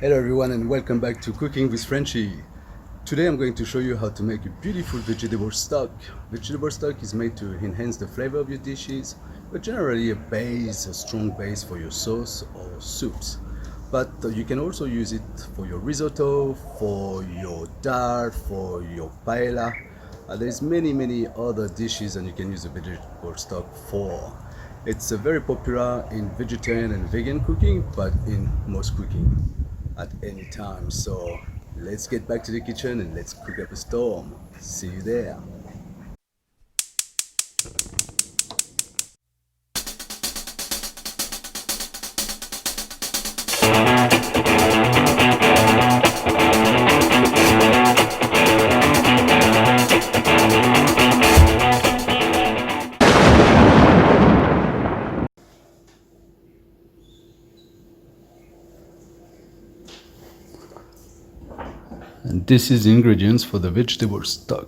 Hello everyone and welcome back to Cooking with Frenchie. Today I'm going to show you how to make a beautiful vegetable stock. Vegetable stock is made to enhance the flavor of your dishes, but generally a strong base for your sauce or soups. But you can also use it for your risotto, for your dal, for your paella. There's many other dishes and you can use a vegetable stock for. It's very popular in vegetarian and vegan cooking, but in most cooking at any time. So let's get back to the kitchen and let's cook up a storm. See you there. And this is the ingredients for the vegetable stock.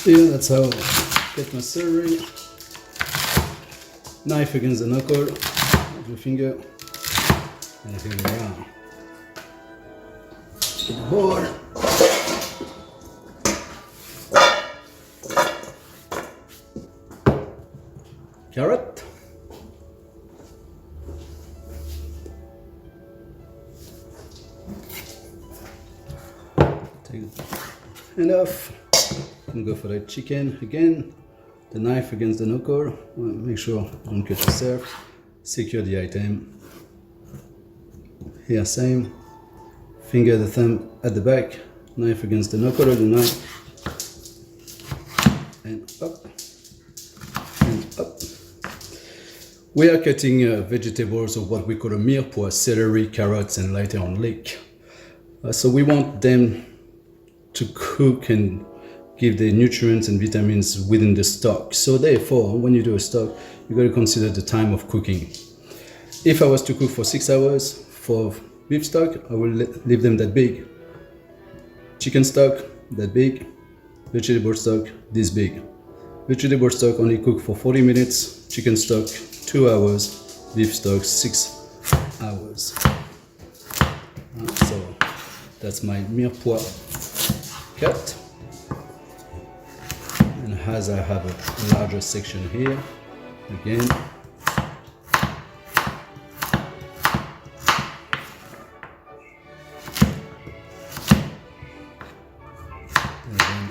Yeah, that's how I get my celery. Knife against the knuckle, with your finger, and here we are. The board. Carrot. Enough. And go for the chicken again. The knife against the knuckle. Make sure you don't cut yourself. Secure the item. Here same. Finger the thumb at the back. Knife against the knuckle of the knife. And up. And up. We are cutting vegetables of what we call a mirepoix, celery, carrots, and later on leek. So we want them to cook and give the nutrients and vitamins within the stock. So therefore, when you do a stock, you got to consider the time of cooking. If I was to cook for 6 hours for beef stock, I will leave them that big. Chicken stock, that big. Vegetable stock, this big. Vegetable stock only cook for 40 minutes. Chicken stock, 2 hours. Beef stock, 6 hours. So that's my mirepoix cut. And as I have a larger section here, again, and then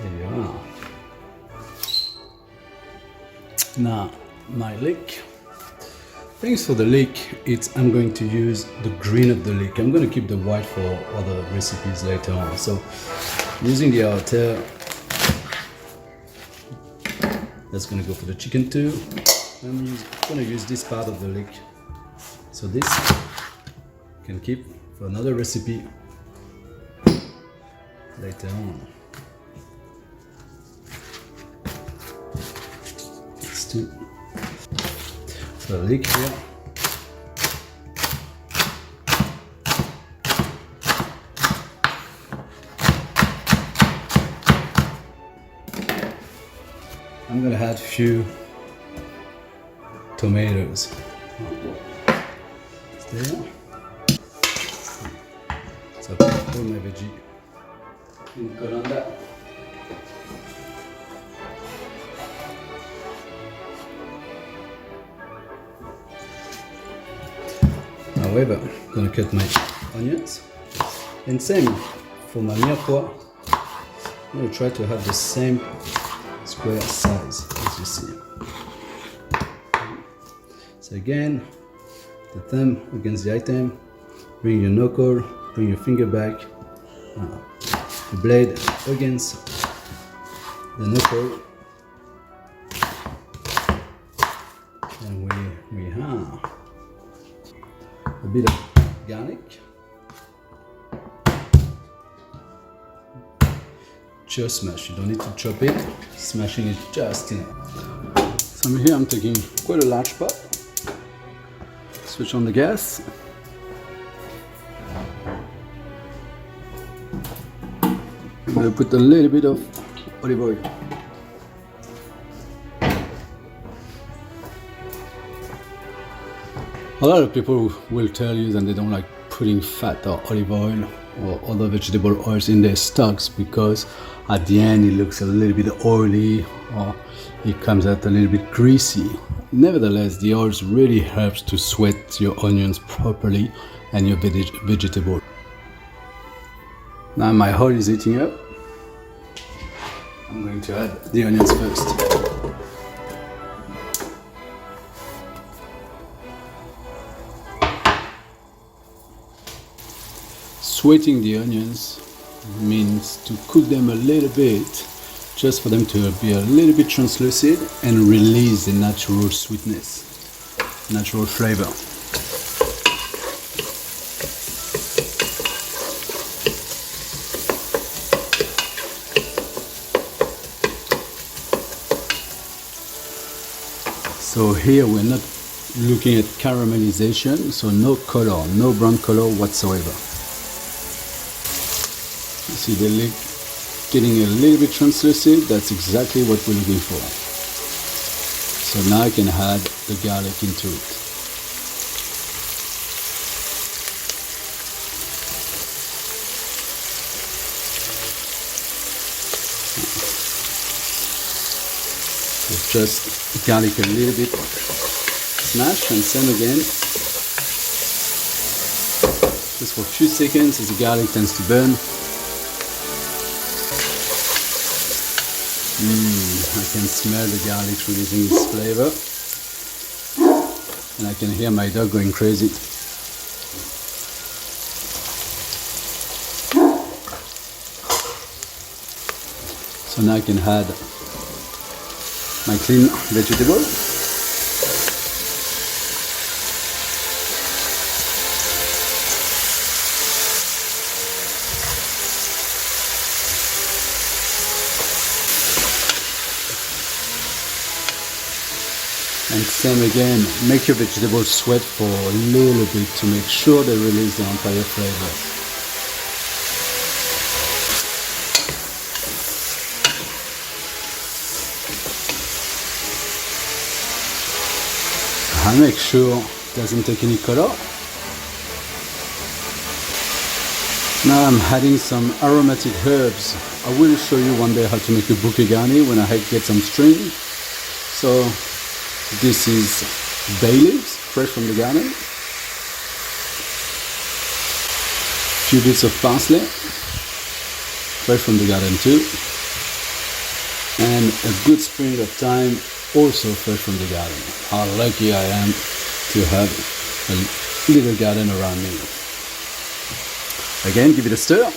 there you are. Now my leek. Thanks for the leek. I'm going to use the green of the leek. I'm going to keep the white for other recipes later on. So using the Hacer, that's going to go for the chicken too. I'm going to use this part of the leek. So this can keep for another recipe later on. Let's do the leek here. I'm going to add a few tomatoes. There. So I put all my veggie in colander. However, I'm going to cut my onions. And same for my mirepoix. I'm going to try to have the same square size as you see. So again, the thumb against the item, bring your knuckle, bring your finger back, the blade against the knuckle, and we have a bit of garlic, just smash. You don't need to chop it, smashing it just in. So here I'm taking quite a large pot. Switch on the gas. I'm going to put a little bit of olive oil. A lot of people will tell you that they don't like putting fat or olive oil or other vegetable oils in their stocks because at the end it looks a little bit oily or it comes out a little bit greasy. Nevertheless, the oils really helps to sweat your onions properly and your vegetable. Now my oil is heating up. I'm going to add the onions first. Sweating the onions means to cook them a little bit, just for them to be a little bit translucent and release the natural sweetness, natural flavor. So here we're not looking at caramelization, so no color, no brown color whatsoever. You see they're getting a little bit translucent. That's exactly what we're looking for. So now I can add the garlic into it. So just garlic a little bit smash and same again. Just for a few seconds as the garlic tends to burn. I can smell the garlic releasing its flavor, and I can hear my dog going crazy. So now I can add my clean vegetable. And same again, make your vegetables sweat for a little bit to make sure they release the entire flavor. I make sure it doesn't take any color. Now I'm adding some aromatic herbs. I will show you one day how to make a bouquet garni when I get some string. So this is bay leaves, fresh from the garden. Few bits of parsley, fresh from the garden too. And a good sprig of thyme, also fresh from the garden. How lucky I am to have a little garden around me. Again, give it a stir.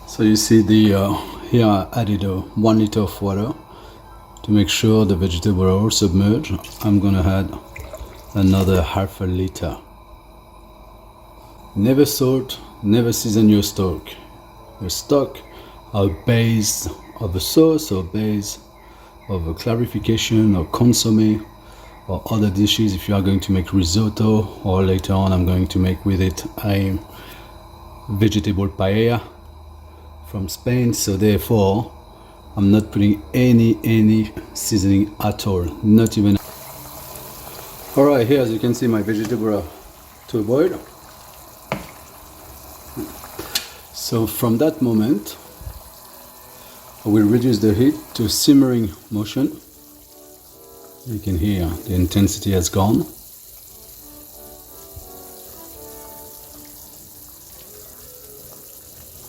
So you see here I added 1 liter of water to make sure the vegetables are all submerged. I'm gonna add another half a liter. Never salt, never season your stock. Your stock are base of a sauce or base of a clarification or consommé or other dishes. If you are going to make risotto, or later on I'm going to make with it a vegetable paella from Spain, so therefore I'm not putting any seasoning at all, not even. Alright, here as you can see my vegetable are to a boil. So from that moment I will reduce the heat to simmering motion. You can hear the intensity has gone.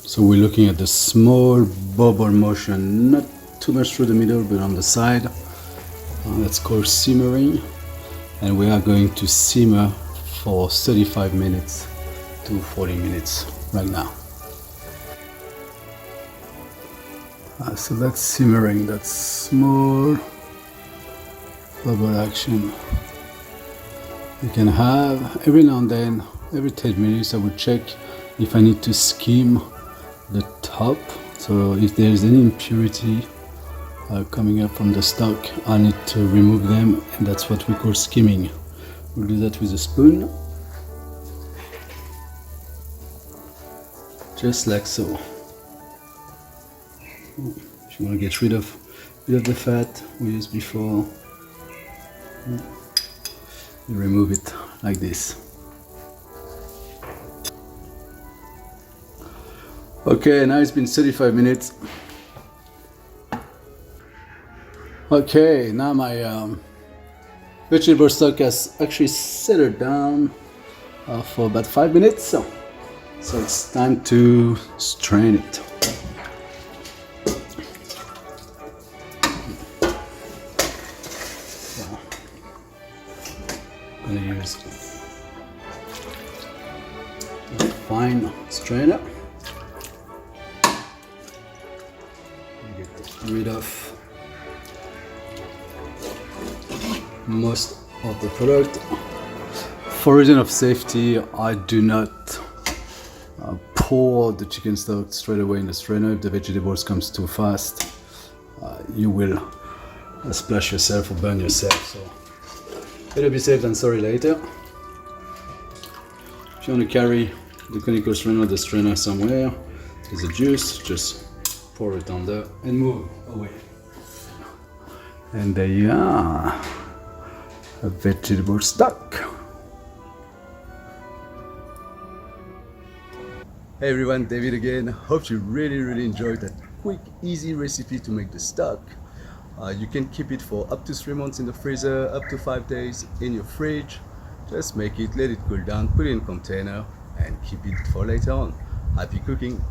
So we're looking at the small bubble motion, not too much through the middle, but on the side. That's called simmering. And we are going to simmer for 35 minutes to 40 minutes right now. So that's simmering, that's small bubble action. You can have every now and then, every 10 minutes I would check if I need to skim the top. So if there's any impurity coming up from the stock, I need to remove them, and that's what we call skimming. We'll do that with a spoon, just like so. If you want to get rid of the fat we used before, you remove it like this. Okay, now it's been 35 minutes. Okay, now my vegetable stock has actually settled down for about 5 minutes, so it's time to strain it. I'm going to use a fine strainer. Get rid of most of the product. For reason of safety, I do not pour the chicken stock straight away in the strainer. If the vegetables comes too fast, you will splash yourself or burn yourself. So better be safe than sorry later. If you want to carry the conical strainer, the strainer somewhere, there's a juice, just pour it on there and move away. And there you are, a vegetable stock. Hey everyone, David again. Hope you really enjoyed that quick, easy recipe to make the stock. You can keep it for up to 3 months in the freezer, up to 5 days in your fridge. Just make it, let it cool down, put it in a container and keep it for later on. Happy cooking!